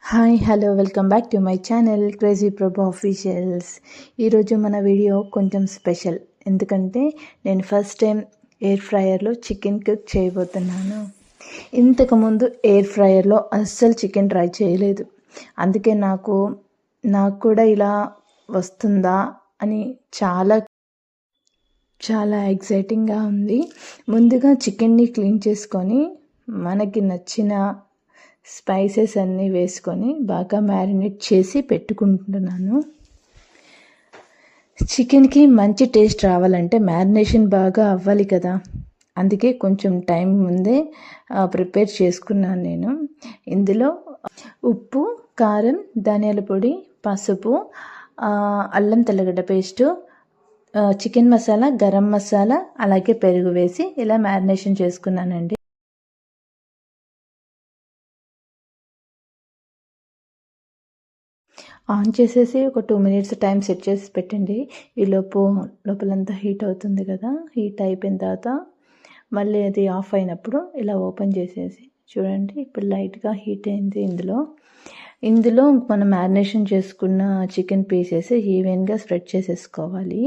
Hi hello welcome back to my channel crazy Prabhu officials. ఈరోజు మన video కొంచెం special, ఎందుకంటే నేను ఫస్ట్ టైం ఎయిర్ ఫ్రైయర్లో చికెన్ కుక్ చేయబోతున్నాను. ఇంతకుముందు ఎయిర్ ఫ్రైయర్లో అస్సలు చికెన్ ట్రై చేయలేదు. అందుకే నాకు కూడా ఇలా వస్తుందా అని చాలా ఎగ్జైటింగ్గా ఉంది. ముందుగా చికెన్ని క్లీన్ చేసుకొని మనకి నచ్చిన స్పైసెస్ అన్నీ వేసుకొని బాగా మ్యారినేట్ చేసి పెట్టుకుంటున్నాను. చికెన్కి మంచి టేస్ట్ రావాలంటే మ్యారినేషన్ బాగా అవ్వాలి కదా, అందుకే కొంచెం టైం ముందే ప్రిపేర్ చేసుకున్నాను నేను. ఇందులో ఉప్పు, కారం, ధనియాల పొడి, పసుపు, అల్లం తెల్లగడ్డ పేస్టు, చికెన్ మసాలా, గరం మసాలా, అలాగే పెరుగు వేసి ఇలా మ్యారినేషన్ చేసుకున్నానండి. ఆన్ చేసేసి ఒక 2 minutes టైం సెట్ చేసి పెట్టండి. లోపలంతా హీట్ అవుతుంది కదా, హీట్ అయిపోయిన తర్వాత మళ్ళీ అది ఆఫ్ అయినప్పుడు ఇలా ఓపెన్ చేసేసి చూడండి. ఇప్పుడు లైట్గా హీట్ అయింది. ఇందులో మనం మ్యారినేషన్ చేసుకున్న చికెన్ పీసెస్ ఈవెన్గా స్ప్రెడ్ చేసేసుకోవాలి.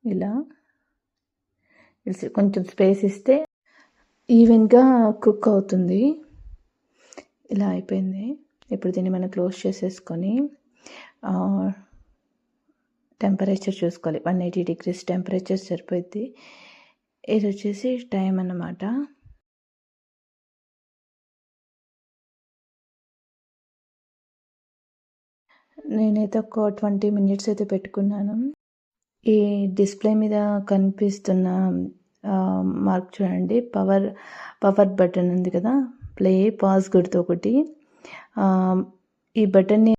ఇలా కొంచెం స్పేస్ ఇస్తే ఈవెన్గా కుక్ అవుతుంది. ఇలా అయిపోయింది. ఇప్పుడు దీన్ని మనం క్లోజ్ చేసేసుకొని టెంపరేచర్ చూసుకోవాలి. 180 degrees టెంపరేచర్ సరిపోద్ది. ఇది వచ్చేసి టైం అన్నమాట. నేనైతే ఒక 20 minutes అయితే పెట్టుకున్నాను. ఈ డిస్ప్లే మీద కనిపిస్తున్న మార్క్ చూడండి, పవర్ బటన్ ఉంది కదా, పాజ్ గుర్తు ఒకటి. ఈ బటన్ని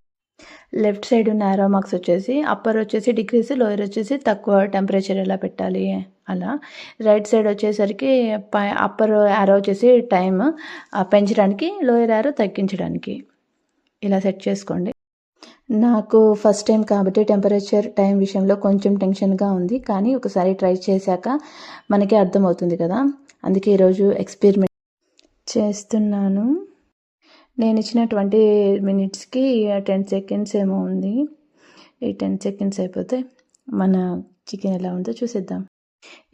లెఫ్ట్ సైడ్ ఉన్న యారో మార్క్స్ వచ్చేసి అప్పర్ వచ్చేసి డిగ్రీస్, లోయర్ వచ్చేసి తక్కువ టెంపరేచర్ ఎలా పెట్టాలి అలా. రైట్ సైడ్ వచ్చేసరికి అప్పర్ యారో వచ్చేసి టైం పెంచడానికి, లోయర్ యారో తగ్గించడానికి. ఇలా సెట్ చేసుకోండి. నాకు ఫస్ట్ టైం కాబట్టి టెంపరేచర్ టైం విషయంలో కొంచెం టెన్షన్గా ఉంది, కానీ ఒకసారి ట్రై చేశాక మనకి అర్థమవుతుంది కదా, అందుకే ఈరోజు ఎక్స్పెరిమెంట్ చేస్తున్నాను. నేను ఇచ్చిన 20 minutesకి 10 seconds ఏమో ఉంది. ఈ 10 seconds అయిపోతే మన చికెన్ ఎలా ఉందో చూసేద్దాం.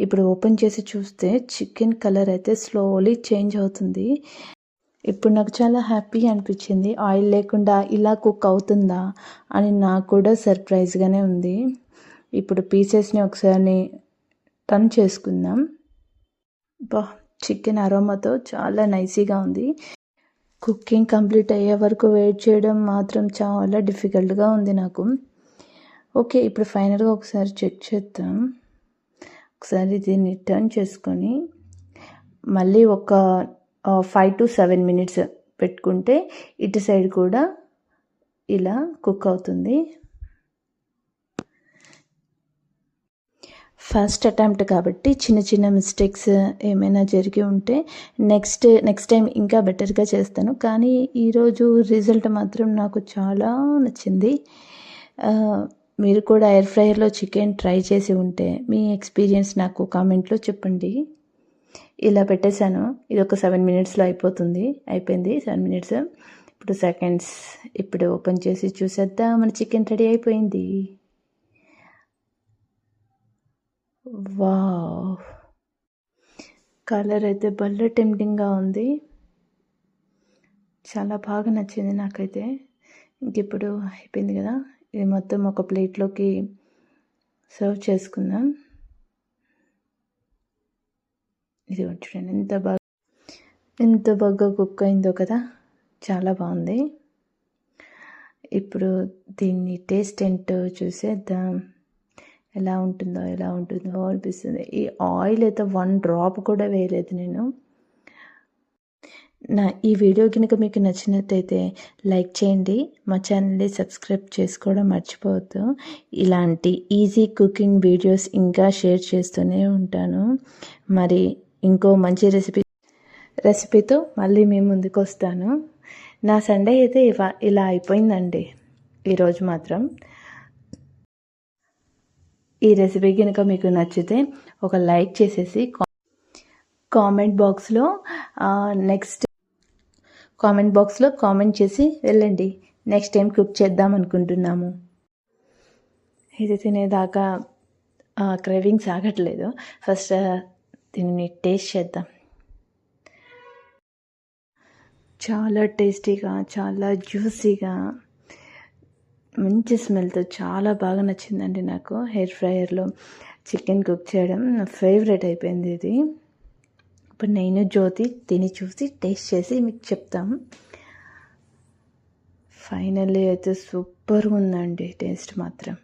ఇప్పుడు ఓపెన్ చేసి చూస్తే చికెన్ కలర్ అయితే స్లోలీ చేంజ్ అవుతుంది. ఇప్పుడు నాకు చాలా హ్యాపీ అనిపించింది. ఆయిల్ లేకుండా ఇలా కుక్ అవుతుందా అని నాకు కూడా సర్ప్రైజ్గానే ఉంది. ఇప్పుడు పీసెస్ని ఒకసారి టర్న్ చేసుకుందాం. చికెన్ అరోమాతో చాలా నైసీగా ఉంది. కుకింగ్ కంప్లీట్ అయ్యే వరకు వెయిట్ చేయడం మాత్రం చాలా డిఫికల్ట్గా ఉంది నాకు. ఓకే, ఇప్పుడు ఫైనల్గా ఒకసారి చెక్ చేద్దాం. ఒకసారి దీన్ని టర్న్ చేసుకొని మళ్ళీ ఒక 5 to 7 minutes పెట్టుకుంటే ఇటు సైడ్ కూడా ఇలా కుక్ అవుతుంది. ఫస్ట్ అటెంప్ట్ కాబట్టి చిన్న చిన్న మిస్టేక్స్ ఏమైనా జరిగి ఉంటే నెక్స్ట్ టైం ఇంకా బెటర్గా చేస్తాను. కానీ ఈరోజు రిజల్ట్ మాత్రం నాకు చాలా నచ్చింది. మీరు కూడా ఎయిర్ ఫ్రైయర్లో చికెన్ ట్రై చేసి ఉంటే మీ ఎక్స్పీరియన్స్ నాకు కామెంట్లో చెప్పండి. ఇలా పెట్టేశాను. ఇది ఒక 7 minutesలో అయిపోయింది 7 minutes. ఇప్పుడు సెకండ్స్. ఇప్పుడు ఓపెన్ చేసి చూసేద్దాం. మన చికెన్ రెడీ అయిపోయింది. వావ్, కలర్ అయితే భలే టెంప్టింగ్గా ఉంది. చాలా బాగా నచ్చింది నాకైతే. ఇప్పుడు అయిపోయింది కదా, ఇది మొత్తం ఒక ప్లేట్లోకి సర్వ్ చేసుకుందాం. ఇది చూడండి ఎంత బాగా కుక్ అయిందో కదా, చాలా బాగుంది. ఇప్పుడు దీన్ని టేస్ట్ ఏంటో చూసేద్దాం. ఎలా ఉంటుందో అనిపిస్తుంది. ఈ ఆయిల్ అయితే 1 drop కూడా వేయలేదు నేను. ఈ వీడియో కనుక మీకు నచ్చినట్టయితే లైక్ చేయండి, మా ఛానల్ని సబ్స్క్రైబ్ చేసుకోవడం మర్చిపోవద్దు. ఇలాంటి ఈజీ కుకింగ్ వీడియోస్ ఇంకా షేర్ చేస్తూనే ఉంటాను. మరి ఇంకో మంచి రెసిపీతో మళ్ళీ మీ ముందుకు వస్తాను. నా సండే అయితే ఇలా అయిపోయిందండి ఈరోజు మాత్రం. ఈ రెసిపీ కనుక మీకు నచ్చితే ఒక లైక్ చేసేసి కామెంట్ బాక్స్లో నెక్స్ట్ కామెంట్ బాక్స్లో కామెంట్ చేసి వెళ్ళండి. నెక్స్ట్ టైం కుక్ చేద్దాం అనుకుంటున్నాము. ఇది తినేదాకా క్రేవింగ్స్ ఆగట్లేదు. ఫస్ట్ దీన్ని టేస్ట్ చేద్దాం. చాలా టేస్టీగా, చాలా జ్యూసీగా, మంచి స్మెల్తో చాలా బాగా నచ్చిందండి నాకు. హెయిర్ ఫ్రైయర్లో చికెన్ కుక్ చేయడం నా ఫేవరెట్ అయిపోయింది ఇది. ఇప్పుడు నేను జ్యోతి తిని చూసి టేస్ట్ చేసి మీకు చెప్తాం. ఫైనల్లీ అయితే సూపర్గా ఉందండి టేస్ట్ మాత్రం.